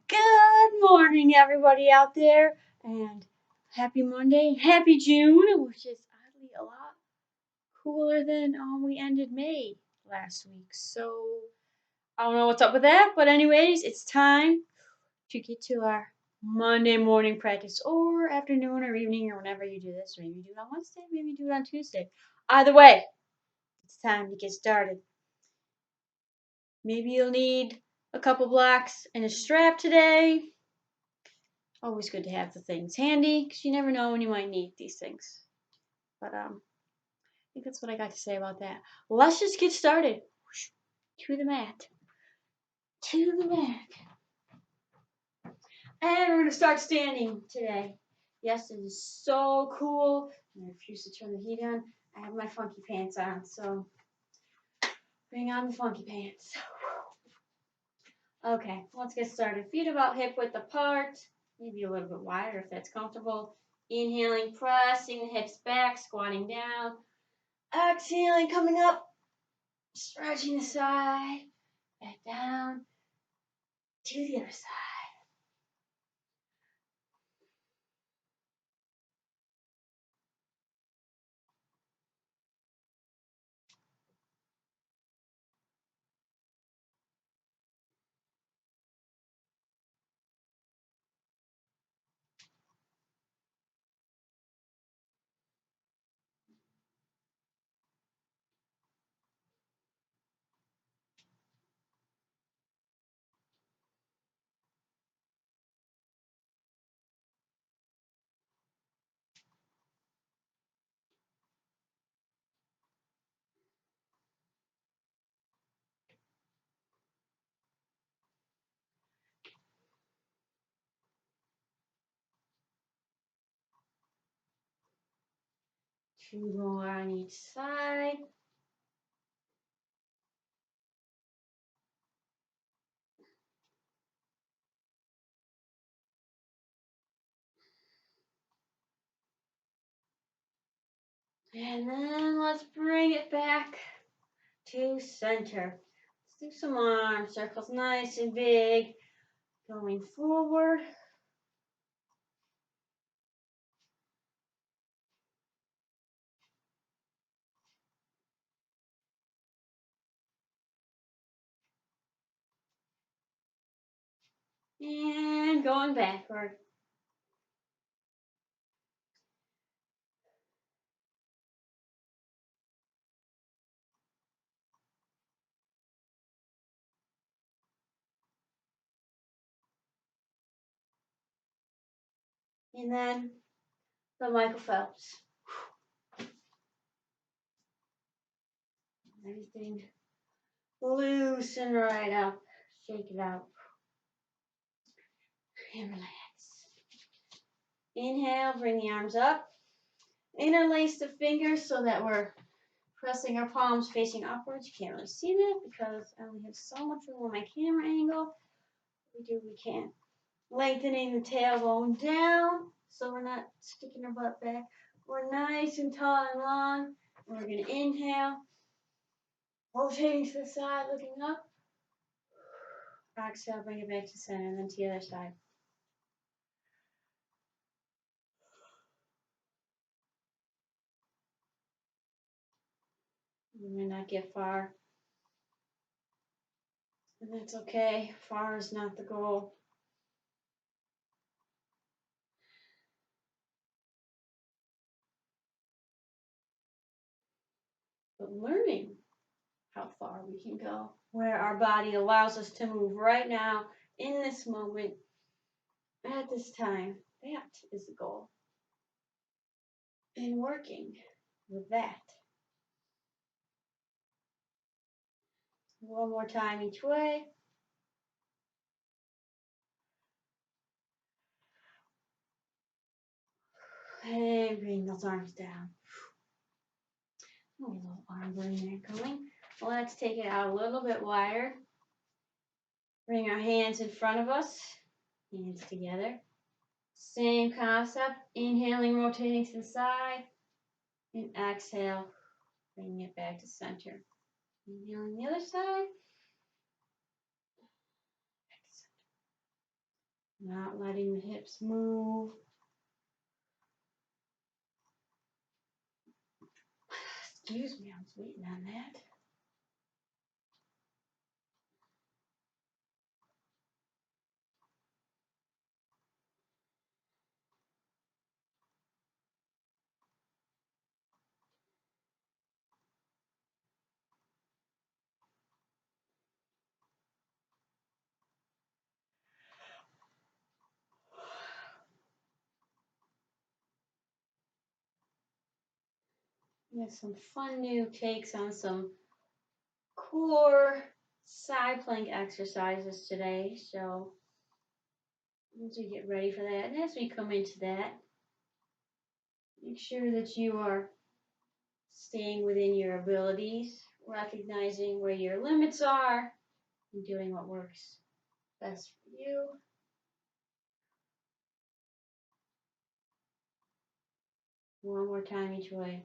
Good morning, everybody out there, and happy Monday, happy June, which is oddly a lot cooler than we ended May last week. So I don't know what's up with that, but anyways, it's time to get to our Monday morning practice, or afternoon, or evening, or whenever you do this. Maybe you do it on Wednesday, maybe you do it on Tuesday. Either way, it's time to get started. Maybe you'll need a couple blocks and a strap today. Always good to have the things handy because you never know when you might need these things. But I think that's what I got to say about that. Let's just get started. To the mat. To the mat. And we're going to start standing today. Yes, it is so cool. I refuse to turn the heat on. I have my funky pants on, so bring on the funky pants. Okay, let's get started. Feet about hip width apart. Maybe a little bit wider if that's comfortable. Inhaling, pressing the hips back, squatting down. Exhaling, coming up, stretching the side, back down to the other side. Two more on each side. And then let's bring it back to center. Let's do some arm circles, nice and big, going forward. And going backward. And then the Michael Phelps. Everything loosen right up. Shake it out. And relax. Inhale, bring the arms up. Interlace the fingers so that we're pressing our palms facing upwards. You can't really see that because I only have so much room on my camera angle. We can. Lengthening the tailbone down so we're not sticking our butt back. We're nice and tall and long. We're going to inhale, rotating to the side, looking up. Exhale, bring it back to center, and then to the other side. You may not get far, and that's okay. Far is not the goal. But learning how far we can go, where our body allows us to move right now, in this moment, at this time. That is the goal. And working with that. One more time each way. And bring those arms down. A little arm burn there going. Let's take it out a little bit wider. Bring our hands in front of us. Hands together. Same concept. Inhaling, rotating to the side. And exhale, bringing it back to center. Inhaling the other side. Not letting the hips move. Excuse me, I was waiting on that. We have some fun new takes on some core side plank exercises today. So as we get ready for that, and as we come into that, make sure that you are staying within your abilities, recognizing where your limits are, and doing what works best for you. One more time each way.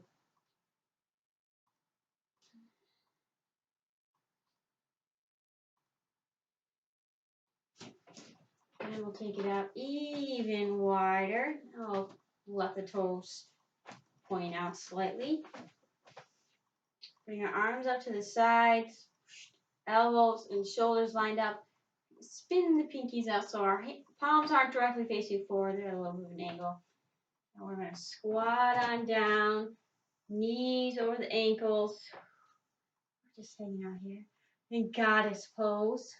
And we'll take it out even wider. I'll let the toes point out slightly. Bring our arms up to the sides, elbows and shoulders lined up. Spin the pinkies out so our palms aren't directly facing forward. They're at a little bit of an angle. And we're going to squat on down, knees over the ankles. We're just hanging out here. In goddess pose.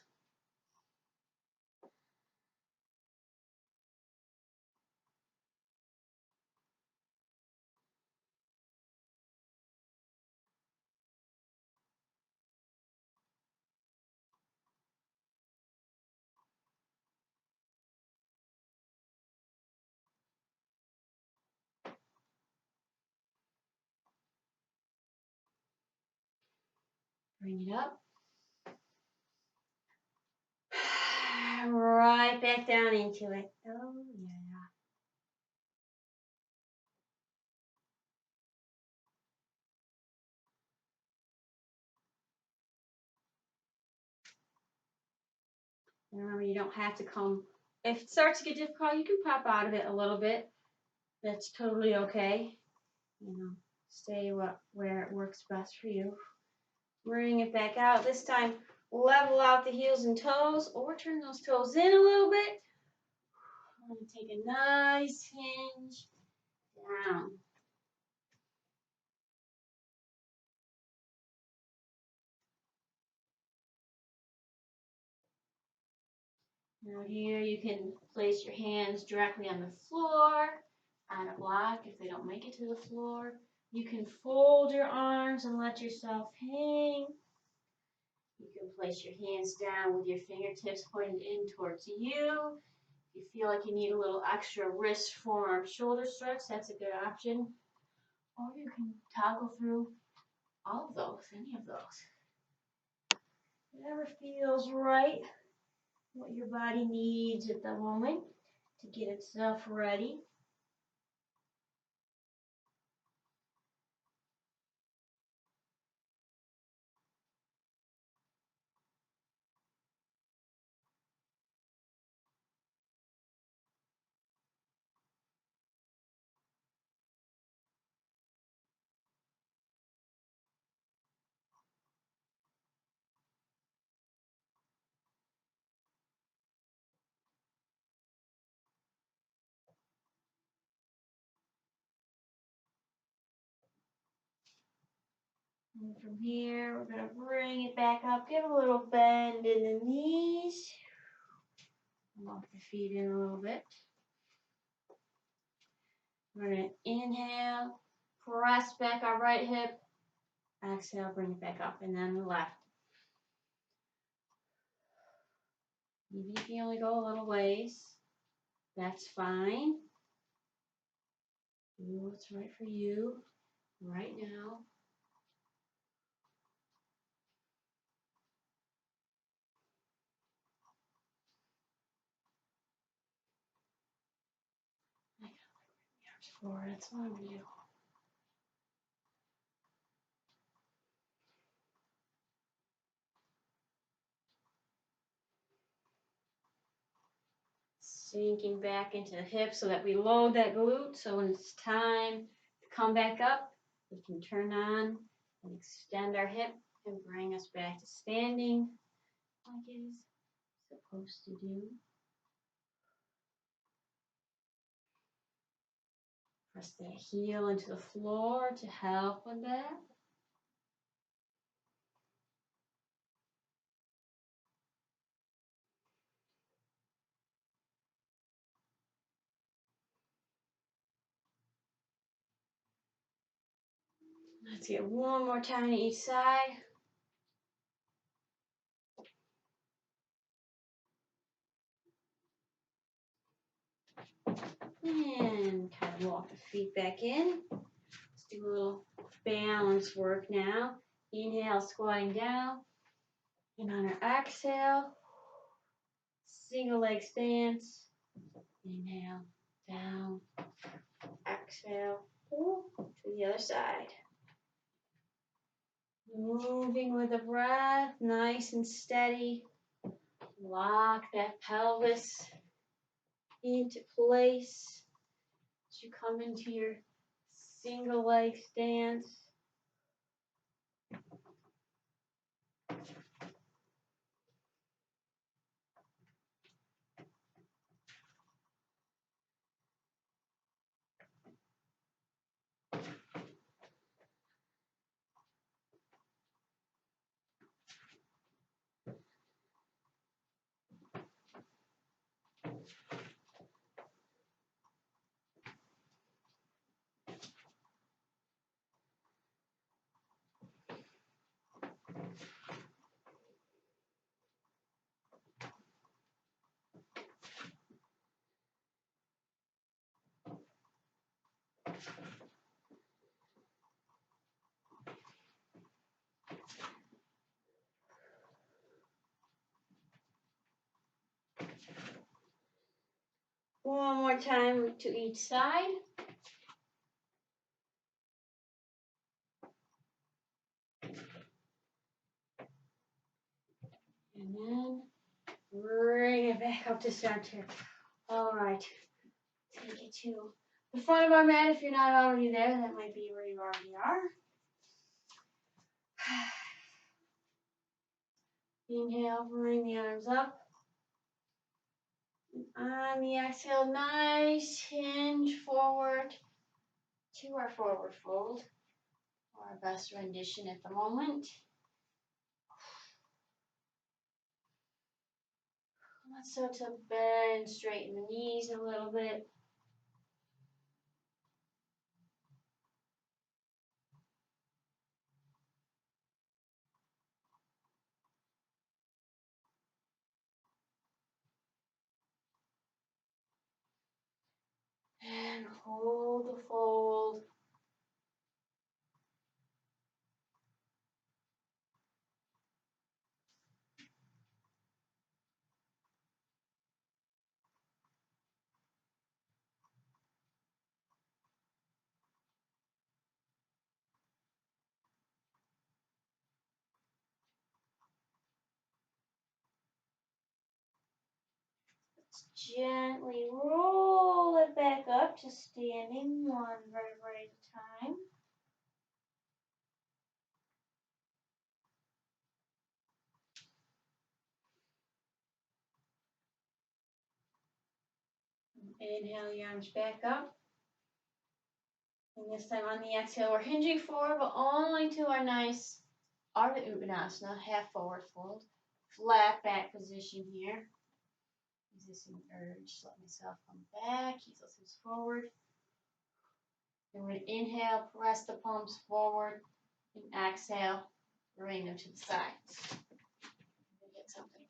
Bring it up. Right back down into it. Oh, yeah. And remember, you don't have to come. If it starts to get difficult, you can pop out of it a little bit. That's totally okay. You know, stay where it works best for you. Bring it back out. This time, level out the heels and toes, or turn those toes in a little bit. I'm going to take a nice hinge down. Now here you can place your hands directly on the floor, on a block if they don't make it to the floor. You can fold your arms and let yourself hang. You can place your hands down with your fingertips pointed in towards you. If you feel like you need a little extra wrist, forearm, shoulder stretch, that's a good option. Or you can toggle through all of those, any of those. Whatever feels right, what your body needs at the moment to get itself ready. And from here, we're going to bring it back up. Give a little bend in the knees. Walk the feet in a little bit. We're going to inhale, press back our right hip. Exhale, bring it back up, and then the left. Even if you only go a little ways, that's fine. Do what's right for you right now. I gotta bring the arms forward. That's what I'm gonna do. Sinking back into the hip so that we load that glute. So when it's time to come back up, we can turn on and extend our hip and bring us back to standing like it is supposed to do. Press that heel into the floor to help with that. Let's get one more time to each side. And kind of walk the feet back in. Let's do a little balance work now. Inhale, squatting down. And on our exhale, single leg stance. Inhale, down. Exhale, to the other side. Moving with the breath, nice and steady. Lock that pelvis into place as you come into your single leg stance. One more time to each side. And then bring it back up to center. All right. Take it to the front of our mat if you're not already there. That might be where you already are. Inhale, bring the arms up. And on the exhale, nice hinge forward to our forward fold. Our best rendition at the moment. Let's start to bend, straighten the knees a little bit. And hold the fold. Gently roll it back up to standing, one vertebrae at a time. Inhale your arms back up. And this time on the exhale, we're hinging forward, but only to our nice Ardha Uttanasana, half forward fold. Flat back position here. Resisting urge, let myself come back, heels hips forward. And we're going to inhale, press the palms forward, and exhale, bring them to the sides. Get something.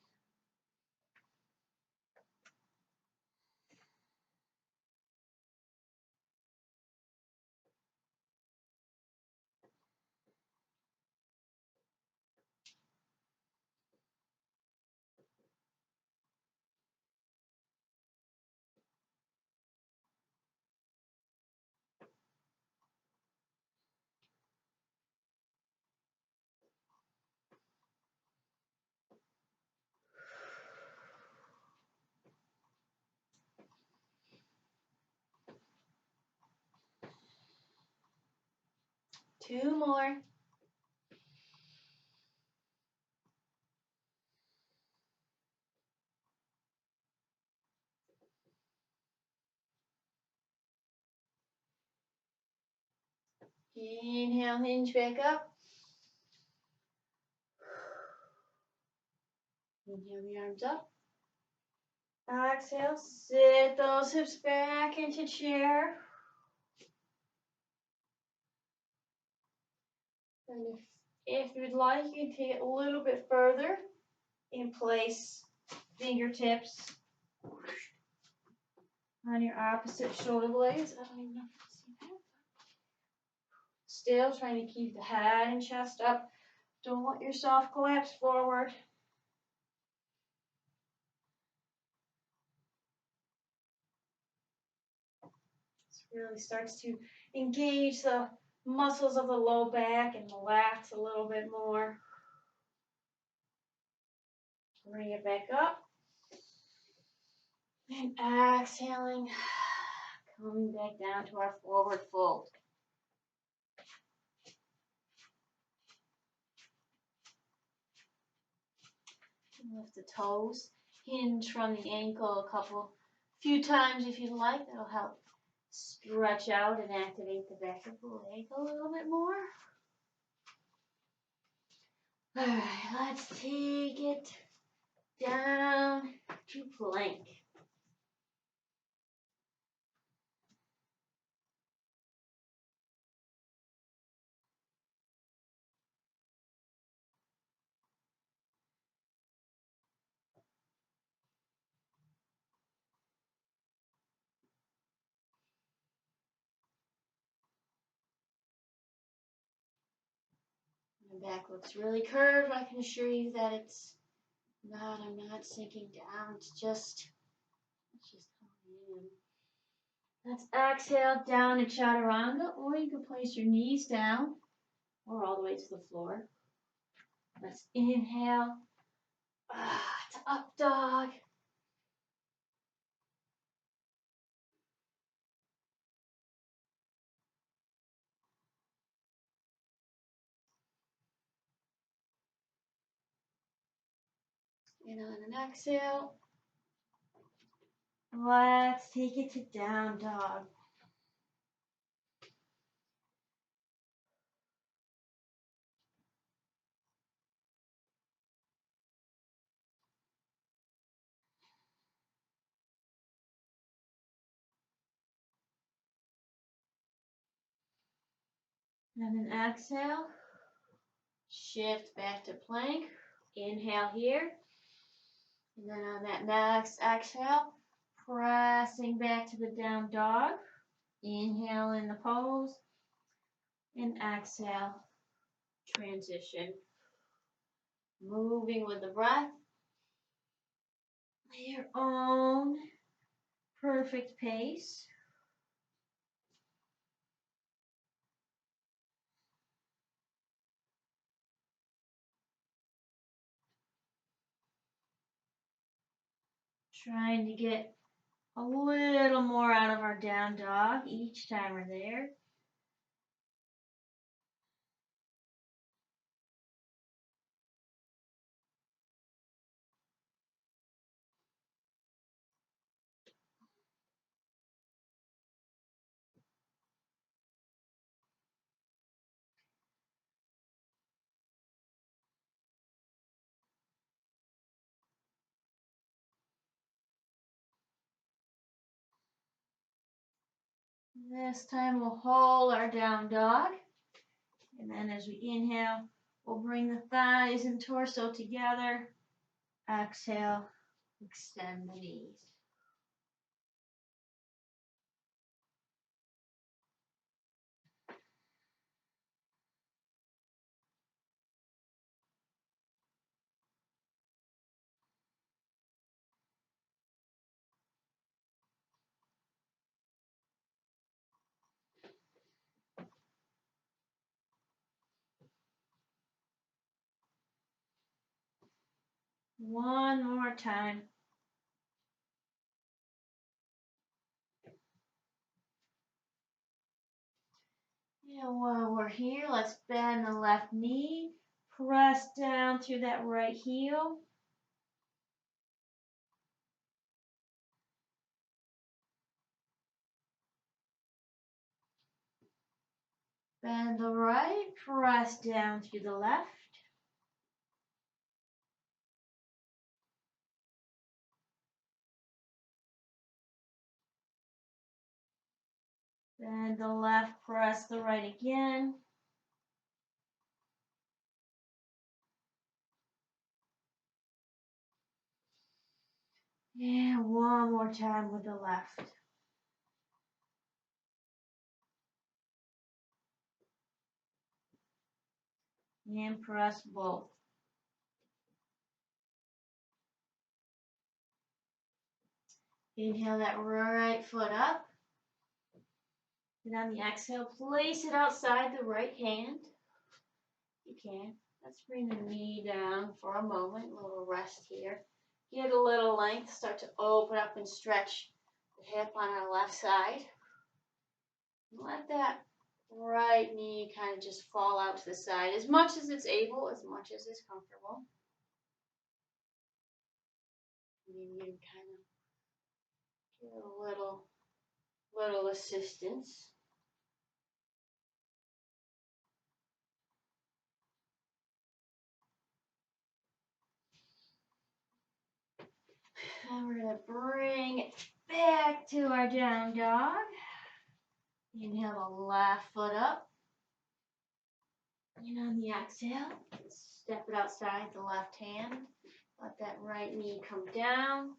2 more. Inhale, hinge back up. Inhale the arms up. Exhale, sit those hips back into chair. And if you'd like, you can take it a little bit further and place fingertips on your opposite shoulder blades. I don't even know if you can see that. Still trying to keep the head and chest up. Don't let yourself collapse forward. This really starts to engage the muscles of the low back and the lats a little bit more. Bring it back up. And exhaling, coming back down to our forward fold. Lift the toes, hinge from the ankle few times if you'd like. That'll help stretch out and activate the back of the leg a little bit more. All right, let's take it down to plank. My back looks really curved. I can assure you that it's not. I'm not sinking down. It's just coming in. Let's exhale down to chaturanga, or you can place your knees down or all the way to the floor. Let's inhale to up dog. And on an exhale, let's take it to down dog. And then exhale, shift back to plank. Inhale here. And then on that next exhale, pressing back to the down dog. Inhale in the pose. And exhale, transition. Moving with the breath. Your own perfect pace. Trying to get a little more out of our down dog each time we're there. This time we'll hold our down dog. And then as we inhale, we'll bring the thighs and torso together. Exhale, extend the knees. One more time. And while we're here, let's bend the left knee. Press down through that right heel. Bend the right, press down through the left. Bend the left, press the right again. And one more time with the left. And press both. Inhale that right foot up. And on the exhale, place it outside the right hand. You can. Let's bring the knee down for a moment. A little rest here. Get a little length. Start to open up and stretch the hip on our left side. Let that right knee kind of just fall out to the side as much as it's able, as much as it's comfortable. Maybe you can kind of get a little assistance. And we're going to bring it back to our down dog. Inhale the left foot up. And on the exhale, step it outside the left hand. Let that right knee come down.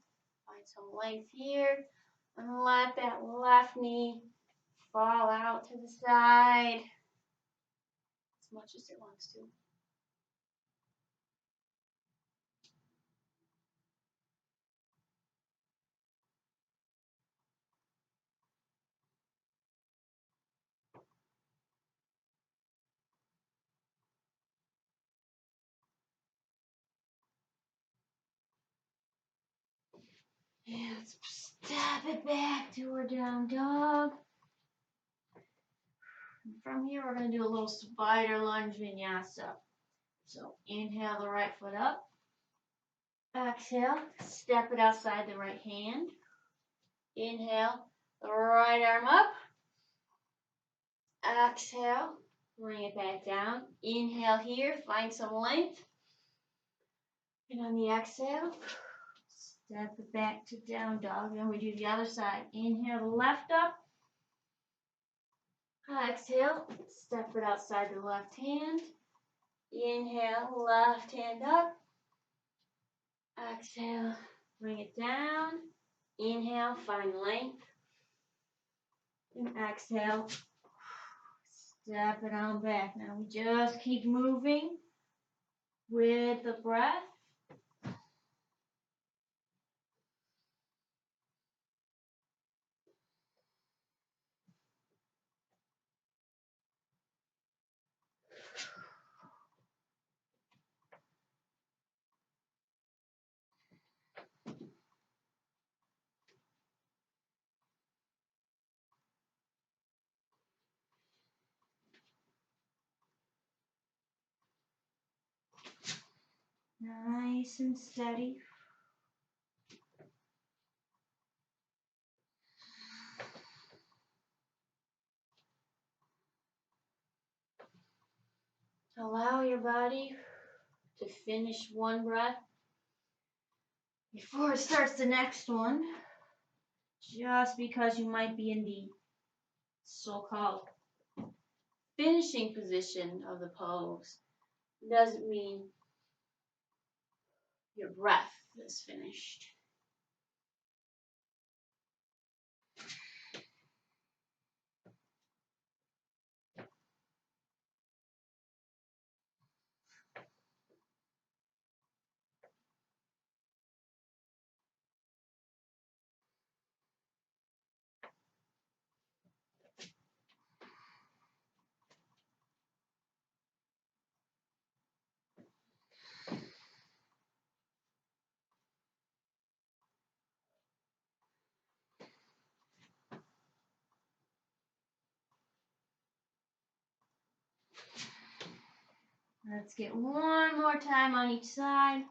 Find some length here. And let that left knee fall out to the side as much as it wants to. And let's step it back to our down dog. And from here, we're going to do a little spider lunge vinyasa. So inhale the right foot up. Exhale, step it outside the right hand. Inhale, the right arm up. Exhale, bring it back down. Inhale here, find some length. And on the exhale, step it back to down dog. Then we do the other side. Inhale the left up. Exhale, step it outside the left hand. Inhale, left hand up. Exhale, bring it down. Inhale, find length. And exhale, step it on back. Now we just keep moving with the breath. Nice and steady. Allow your body to finish one breath before it starts the next one. Just because you might be in the so-called finishing position of the pose doesn't mean your breath is finished. Let's get one more time on each side.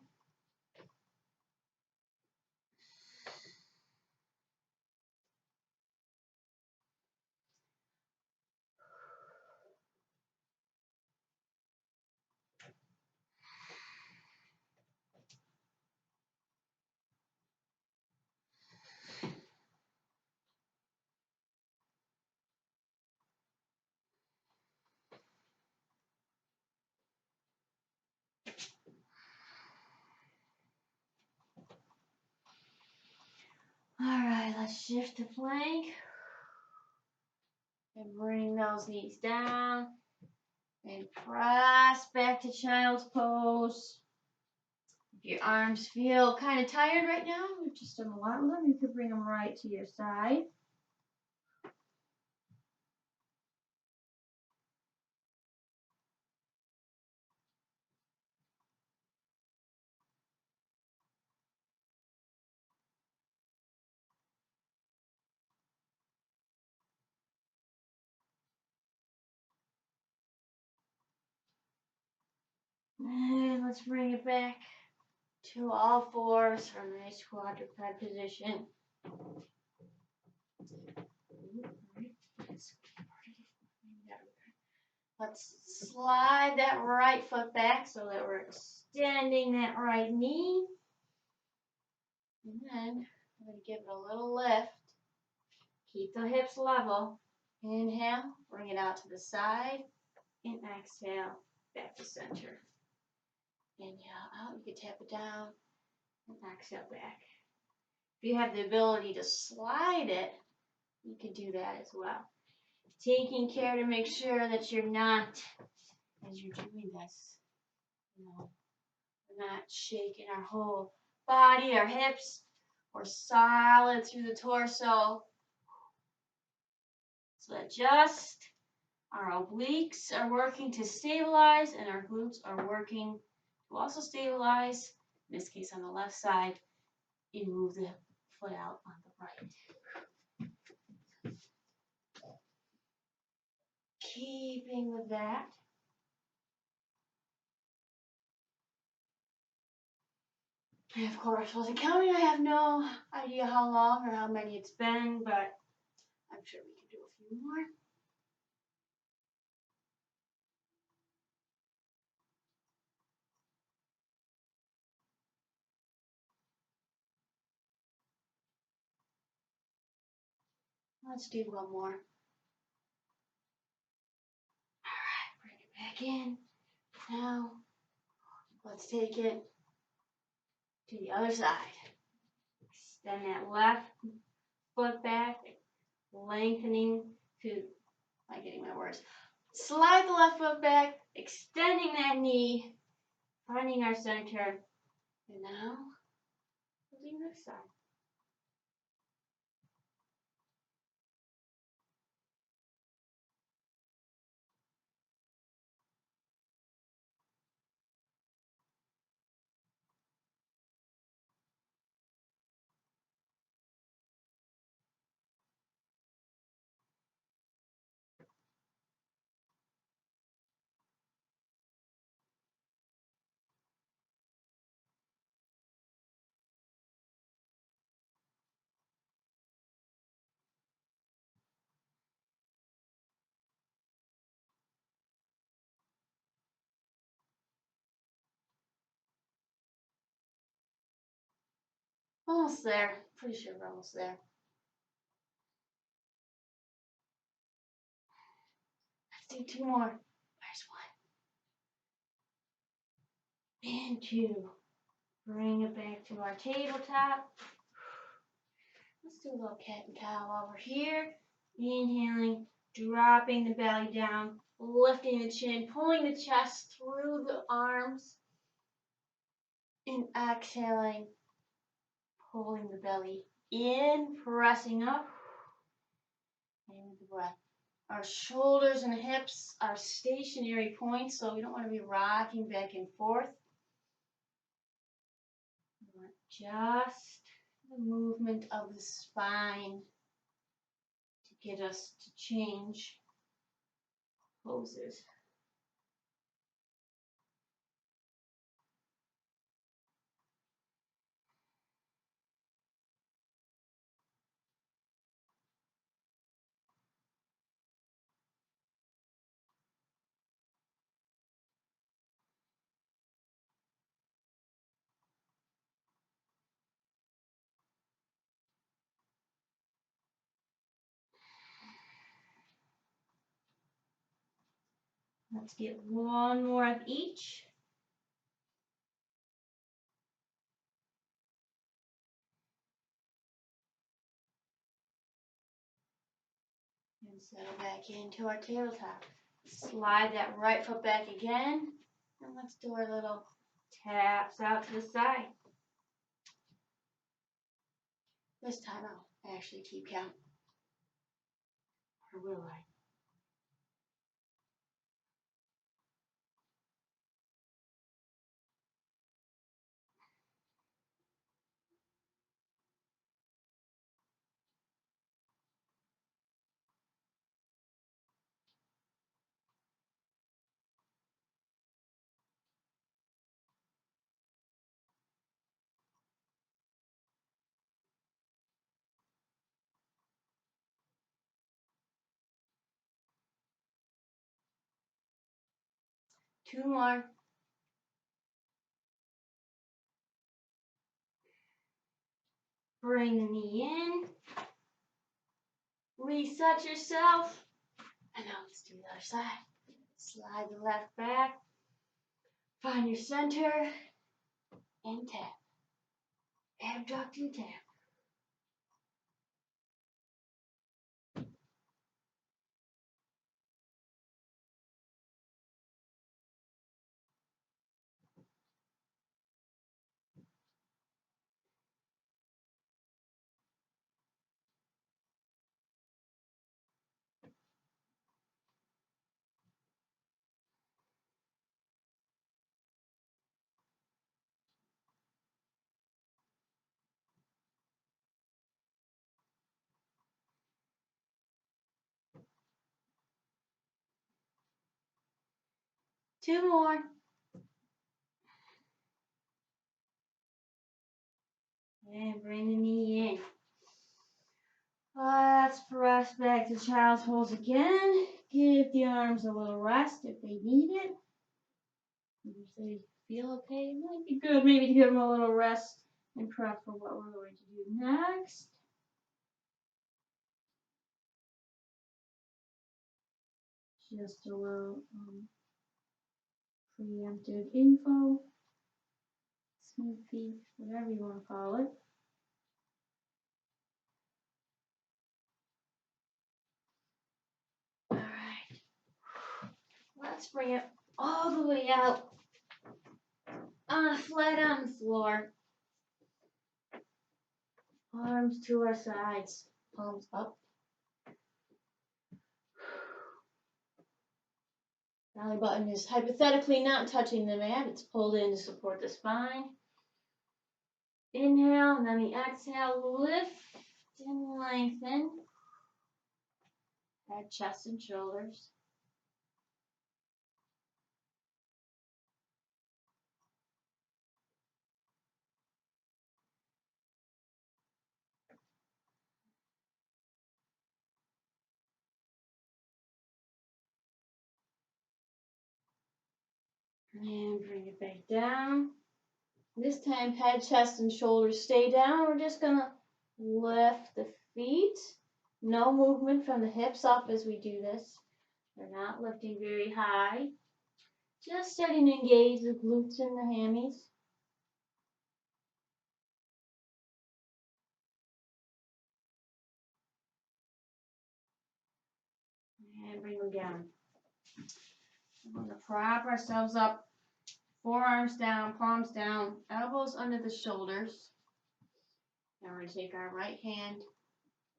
All right, let's shift the plank and bring those knees down and press back to child's pose. If your arms feel kind of tired right now, you just don't want them, you can bring them right to your side. And let's bring it back to all fours for a nice quadruped position. Let's slide that right foot back so that we're extending that right knee. And then we're going to give it a little lift. Keep the hips level. Inhale, bring it out to the side. And exhale, back to center. Inhale out, you can tap it down. And exhale back. If you have the ability to slide it, you can do that as well. Taking care to make sure that you're not, as you're doing this, we're not shaking our whole body, our hips. We're solid through the torso. So that just our obliques are working to stabilize and our glutes are working to also stabilize. In this case, on the left side, you move the foot out on the right. Keeping with that. And of course, wasn't counting. I have no idea how long or how many it's been, but I'm sure we can do a few more. Let's do one more. All right, bring it back in. Now, let's take it to the other side. Extend that left foot back, lengthening to, am I getting my words? Slide the left foot back, extending that knee, finding our center. And now, we'll do this side. Almost there. Pretty sure we're almost there. Let's do two more. There's one. And two. Bring it back to our tabletop. Let's do a little cat and cow over here. Inhaling, dropping the belly down, lifting the chin, pulling the chest through the arms. And exhaling, pulling the belly in, pressing up. And with the breath. Our shoulders and hips are stationary points, so we don't want to be rocking back and forth. We want just the movement of the spine to get us to change poses. Let's get one more of each. And settle back into our tabletop. Slide that right foot back again. And let's do our little taps out to the side. This time I'll actually keep count. Or will I? Two more. Bring the knee in. Reset yourself. And now let's do the other side. Slide the left back. Find your center. And tap. Abduct and tap. Two more. And bring the knee in. Let's press back to child's pose again. Give the arms a little rest if they need it. If they feel okay, it might be good maybe to give them a little rest and prep for what we're going to do next. Just a little preemptive info, sneak peek, whatever you want to call it. All right, let's bring it all the way out, flat on the floor. Arms to our sides, palms up. Belly button is hypothetically not touching the mat. It's pulled in to support the spine. Inhale, and then the exhale, lift and lengthen. Head, chest, and shoulders. And bring it back down. This time, head, chest, and shoulders stay down. We're just going to lift the feet. No movement from the hips up as we do this. They're not lifting very high. Just starting to engage the glutes and the hammies. And bring them down. We're going to prop ourselves up. Forearms down, palms down, elbows under the shoulders. Now we're going to take our right hand.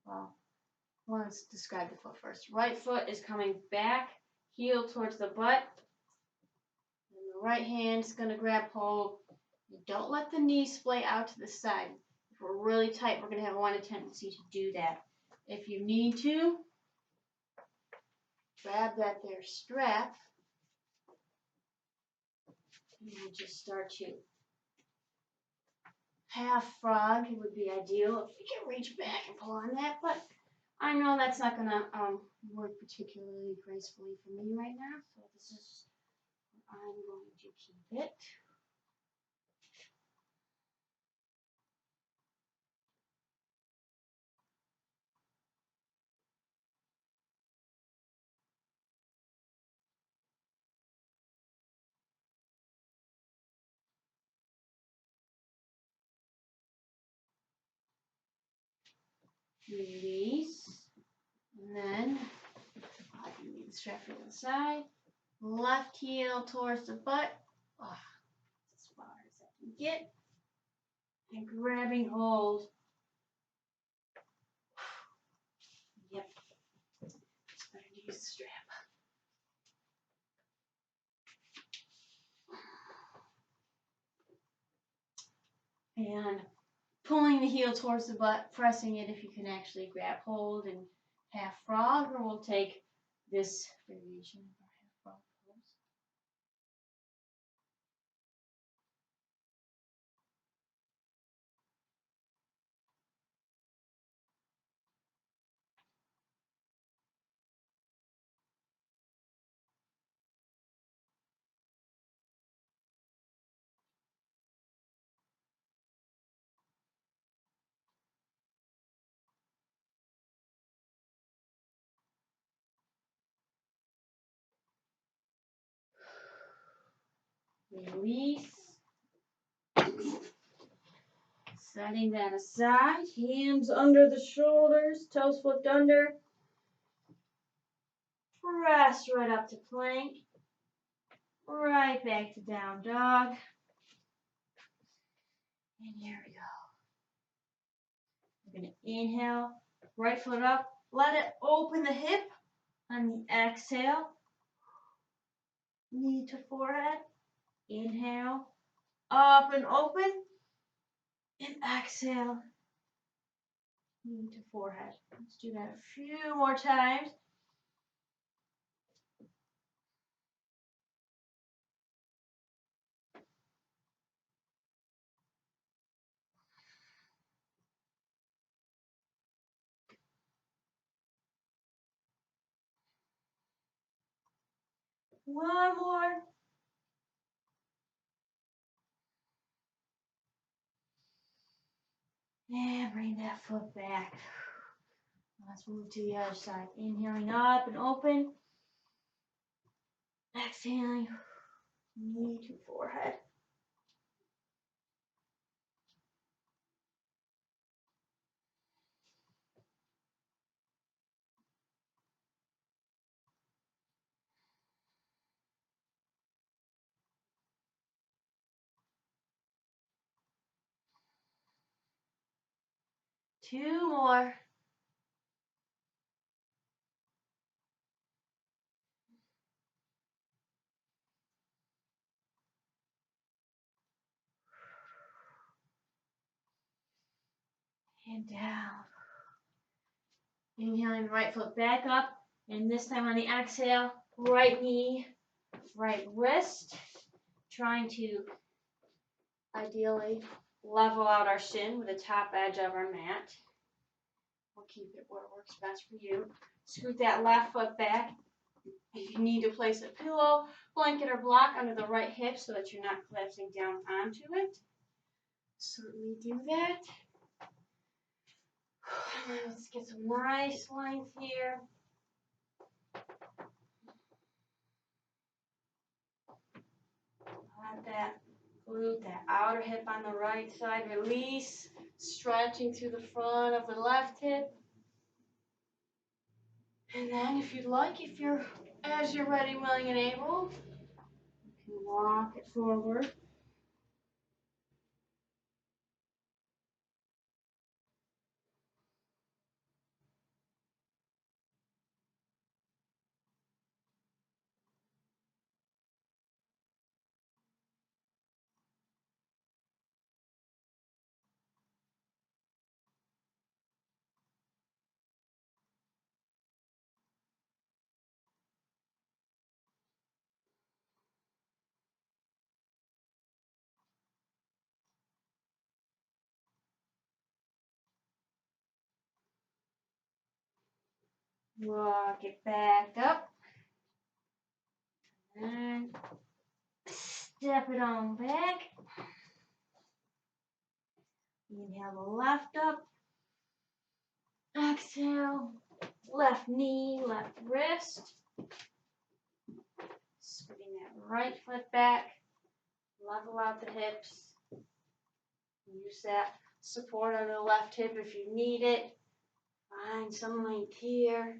Well, let's describe the foot first. Right foot is coming back, heel towards the butt. And the right hand is going to grab hold. Don't let the knee splay out to the side. If we're really tight, we're going to have a tendency to do that. If you need to, grab that there strap. And just start to half frog. It would be ideal if you can reach back and pull on that, but I know that's not going to work particularly gracefully for me right now, so this is where I'm going to keep it. release, and then I can leave the strap to the side. Left heel towards the butt, as far as I can get, and grabbing hold. Yep, just better to use the strap. And pulling the heel towards the butt, pressing it if you can actually grab hold and half frog, or we'll take this variation of our half frog pose. Release. Setting that aside, hands under the shoulders, toes flipped under. Press right up to plank. Right back to down dog. And here we go. We're going to inhale, right foot up. Let it open the hip on the exhale. Knee to forehead. Inhale, up and open. And exhale, knee to forehead. Let's do that a few more times. One more. And bring that foot back. Let's move to the other side. Inhaling up and open. Exhaling, knee to forehead. Two more. And down. Inhaling the right foot back up. And this time on the exhale, right knee, right wrist. Trying to ideally level out our shin with the top edge of our mat. We'll keep it where it works best for you. Scoot that left foot back. If you need to place a pillow, blanket, or block under the right hip so that you're not collapsing down onto it, certainly do that. Let's get some nice length here. Let that glute, that outer hip on the right side, release, stretching through the front of the left hip. And then if you'd like, as you're ready, willing, and able, you can walk it forward. Walk it back up. And step it on back. Inhale the left up. Exhale, left knee, left wrist. Scooting that right foot back. Level out the hips. Use that support on the left hip if you need it. Find some length here.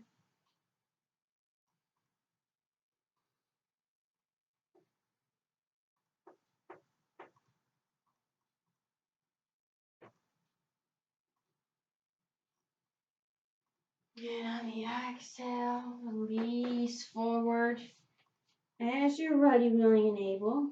And on the exhale, release forward as you're ready, willing, and able.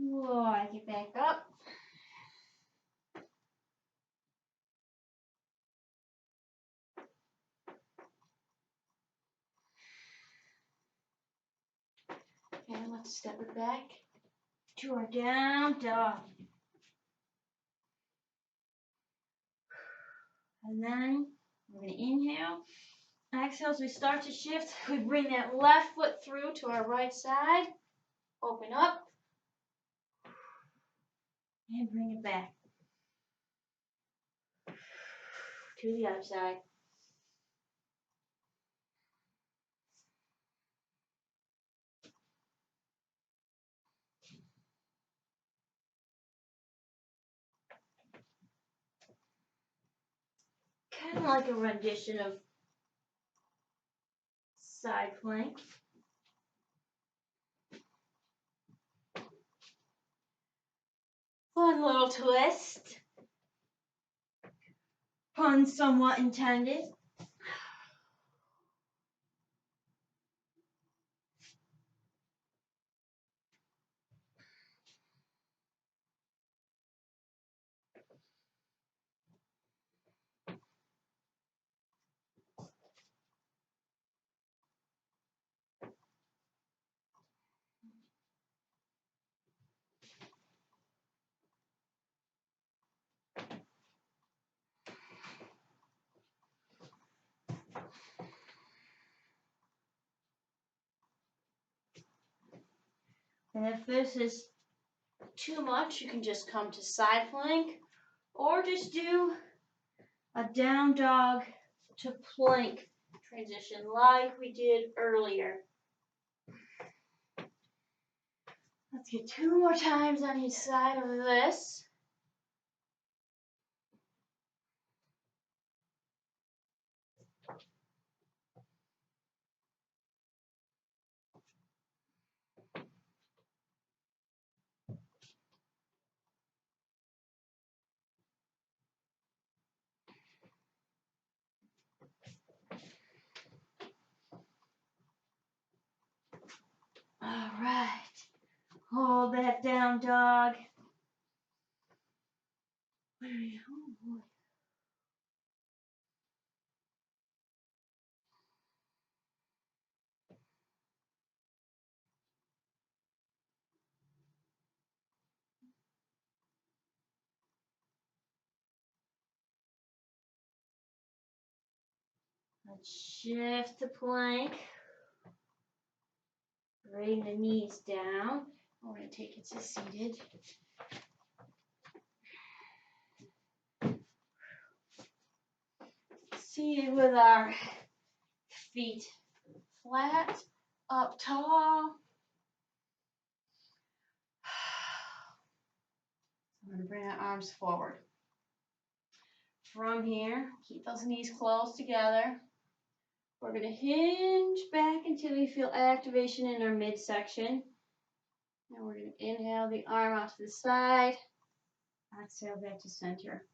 Whoa, I get back up. And let's step it back to our down dog. And then we're going to inhale. Exhale as we start to shift. We bring that left foot through to our right side. Open up. And bring it back. To the other side. Kind of like a rendition of side plank. Fun little twist. Pun somewhat intended. And if this is too much, you can just come to side plank or just do a down dog to plank transition like we did earlier. Let's get 2 more times on each side of this. All right. Hold that down dog. Oh boy. Let's shift to plank. Bring the knees down. We're going to take it to seated. Seated with our feet flat, up tall. I'm going to bring our arms forward. From here, keep those knees close together. We're going to hinge back until we feel activation in our midsection. Now we're going to inhale the arm out to the side. Exhale back to center.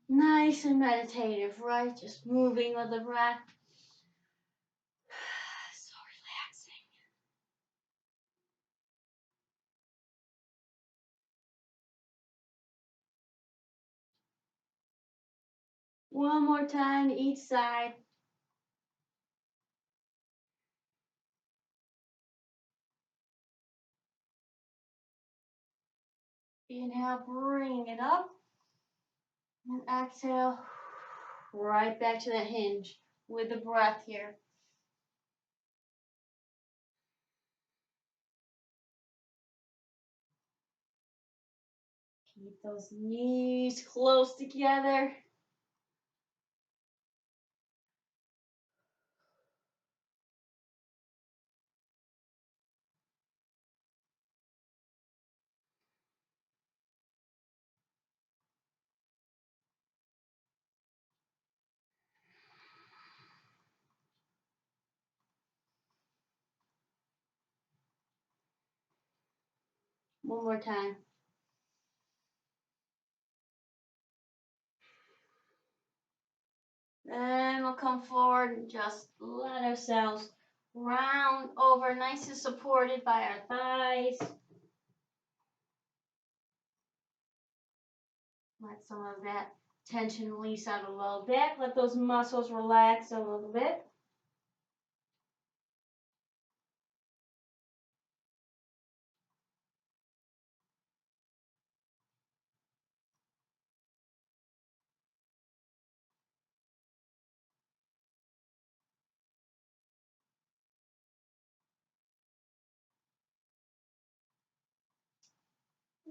Nice and meditative, right? Just moving with the breath. So relaxing. One more time to each side. Inhale, bring it up. And exhale, right back to that hinge with the breath here. Keep those knees close together. One more time. Then we'll come forward and just let ourselves round over, nice and supported by our thighs. Let some of that tension release out a little bit. Let those muscles relax a little bit.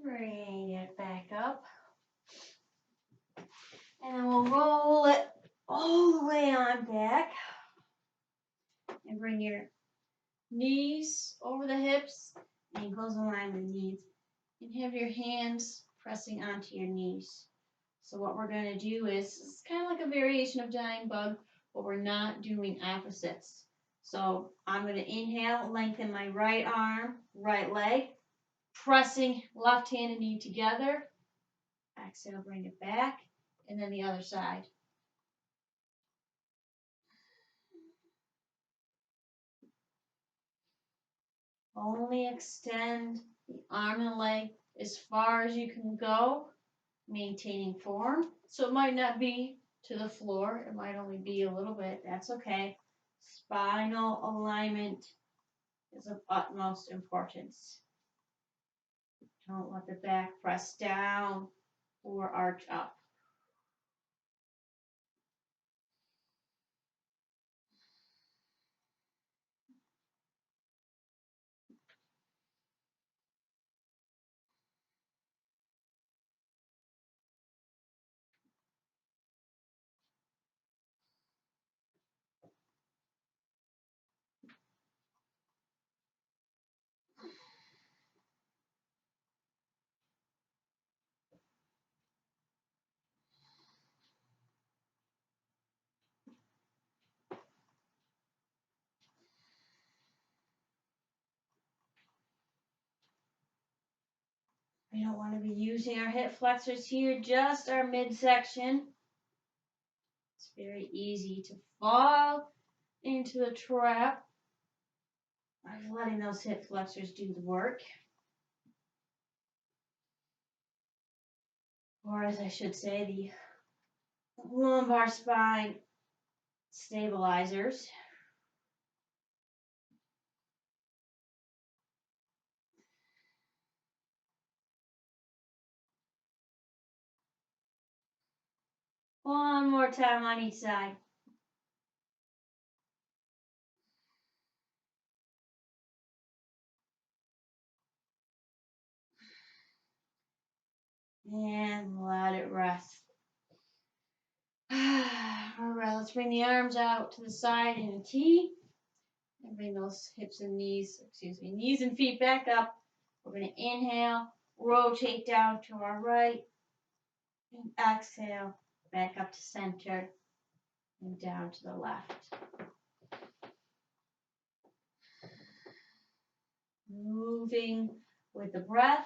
Bring it back up. And then we'll roll it all the way on back. And bring your knees over the hips, ankles in line with knees. And have your hands pressing onto your knees. So what we're going to do is, it's kind of like a variation of giant bug, but we're not doing opposites. So I'm going to inhale, lengthen my right arm, right leg, pressing left hand and knee together. Exhale, bring it back, and then the other side. Only extend the arm and leg as far as you can go, maintaining form. So it might not be to the floor. It might only be a little bit. That's okay. Spinal alignment is of utmost importance. Don't let the back press down or arch up. We don't want to be using our hip flexors here, just our midsection. It's very easy to fall into the trap of letting those hip flexors do the work. Or as I should say, the lumbar spine stabilizers. One more time on each side. And let it rest. All right, let's bring the arms out to the side in a T. And bring those hips and knees, knees and feet back up. We're going to inhale, rotate down to our right, and exhale, back up to center, and down to the left. Moving with the breath.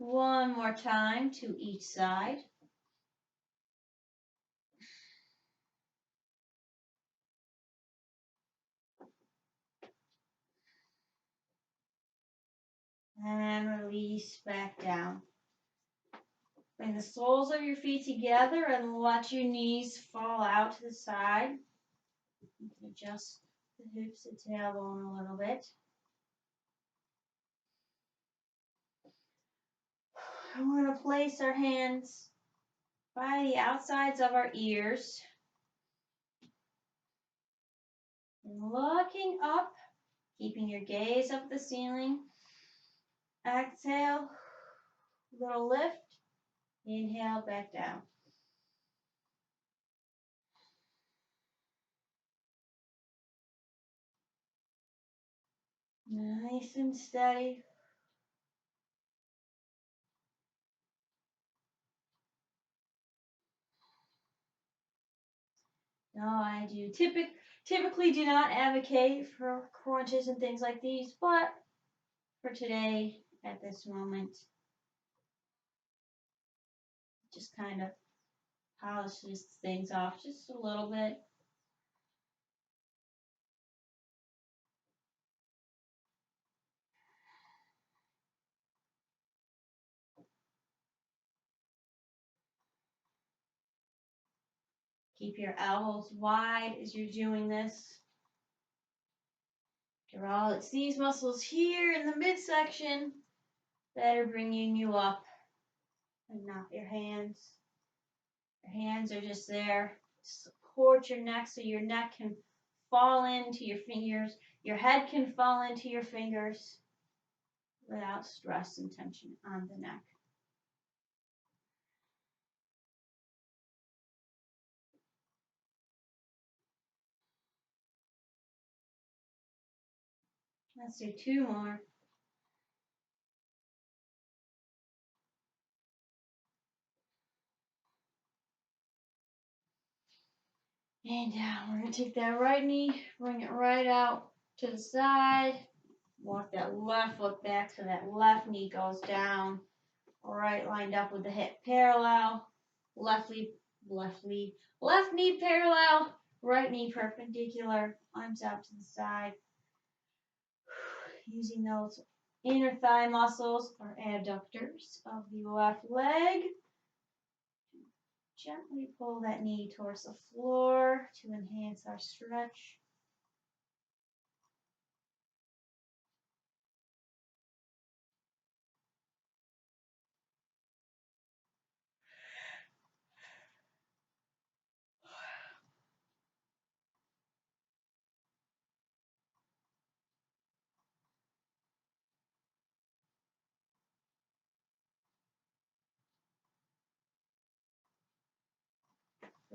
One more time to each side. And release back down. Bring the soles of your feet together and let your knees fall out to the side. You can adjust the hips and tailbone a little bit. We're going to place our hands by the outsides of our ears. And looking up, keeping your gaze up the ceiling. Exhale, little lift. Inhale, back down. Nice and steady. No, I do typically do not advocate for crunches and things like these, but for today, at this moment, just kind of polishes things off just a little bit. Keep your elbows wide as you're doing this. After all, it's these muscles here in the midsection that are bringing you up, and not your hands. Your hands are just there to support your neck so your neck can fall into your fingers. Your head can fall into your fingers without stress and tension on the neck. Let's do two more. And down. We're going to take that right knee, bring it right out to the side. Walk that left foot back so that left knee goes down. Right lined up with the hip parallel. Left knee parallel. Right knee perpendicular. Arms out to the side. Using those inner thigh muscles or adductors of the left leg. Gently pull that knee towards the floor to enhance our stretch.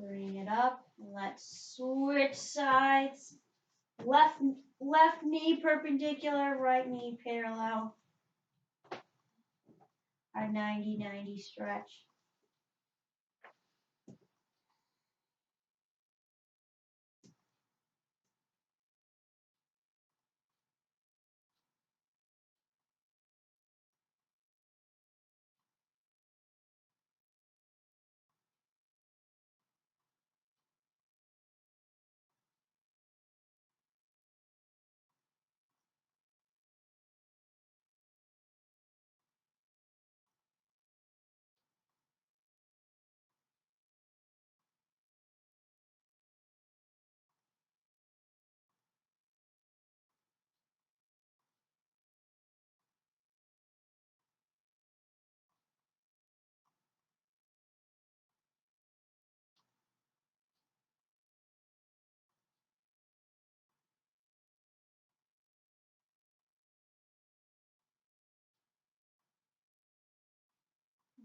Bring it up. Let's switch sides. Left knee perpendicular, right knee parallel. Our 90-90 stretch.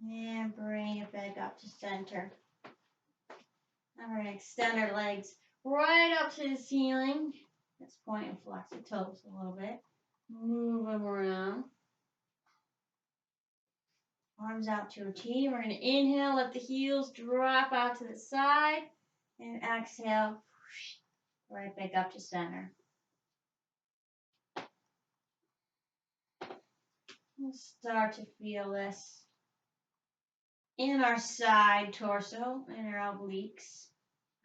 And bring it back up to center. Now we're going to extend our legs right up to the ceiling. Let's point and flex the toes a little bit. Move them around. Arms out to a T. We're going to inhale, let the heels drop out to the side. And exhale, right back up to center. we'll start to feel this in our side torso, in our obliques,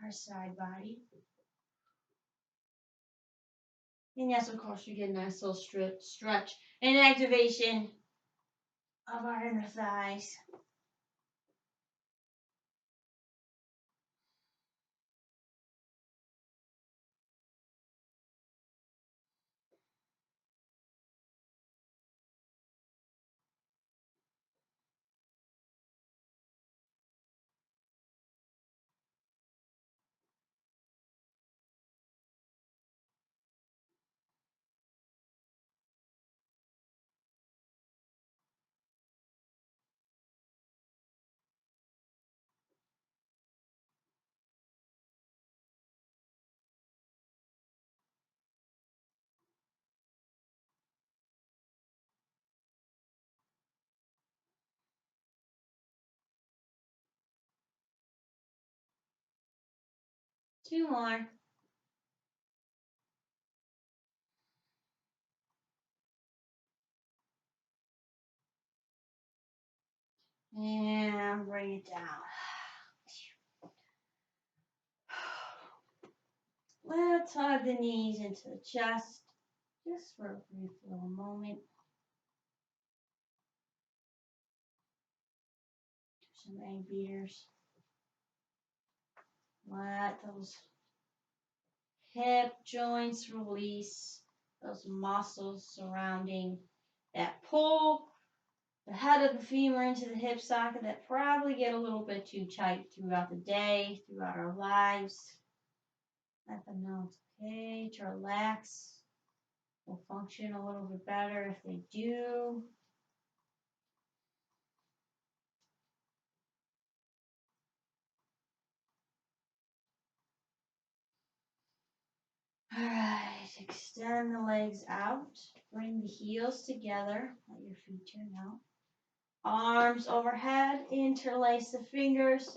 our side body. And yes, of course, we get a nice little stretch and activation of our inner thighs. Two more. And bring it down. Let's hug the knees into the chest just for a brief little moment. Some egg beaters. Let those hip joints release, those muscles surrounding that pull the head of the femur into the hip socket that probably get a little bit too tight throughout the day, throughout our lives. Let them know it's okay to relax. Will function a little bit better if they do. All right, extend the legs out. Bring the heels together. Let your feet turn out. Arms overhead. Interlace the fingers.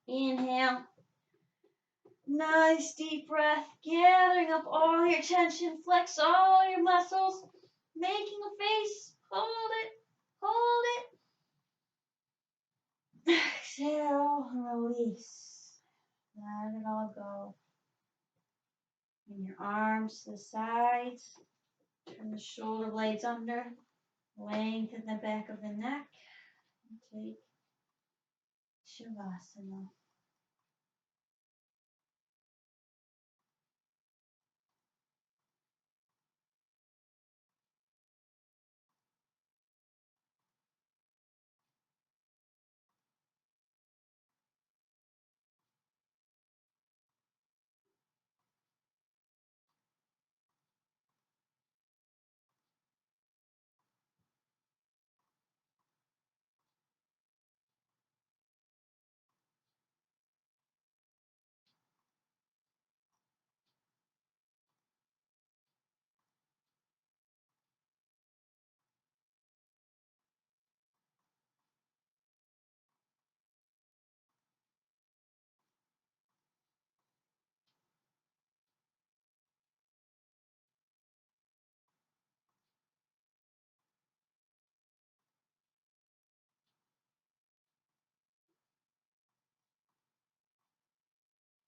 Inhale. Nice deep breath. Gathering up all your tension. Flex all your muscles. Making a face. Hold it. Hold it. Exhale and release. Let it all go. Bring your arms to the sides. Turn the shoulder blades under. Lengthen the back of the neck. And take Shavasana.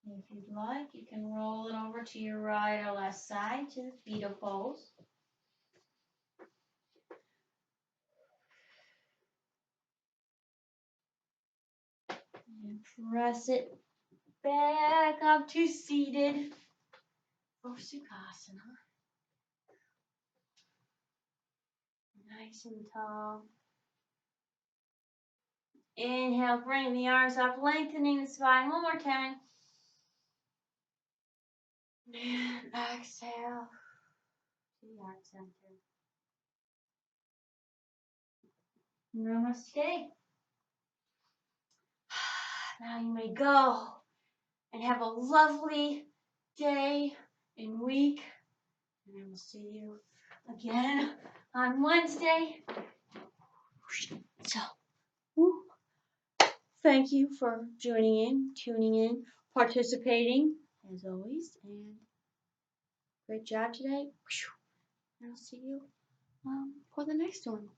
If you'd like, you can roll it over to your right or left side to the fetal pose. And press it back up to seated for Sukhasana. Nice and tall. Inhale, bring the arms up, lengthening the spine. One more time. And exhale to the heart center. Namaste. Now you may go and have a lovely day and week. And I will see you again on Wednesday. So, thank you for joining in, tuning in, participating, as always. And great job today. And I'll see you for the next one.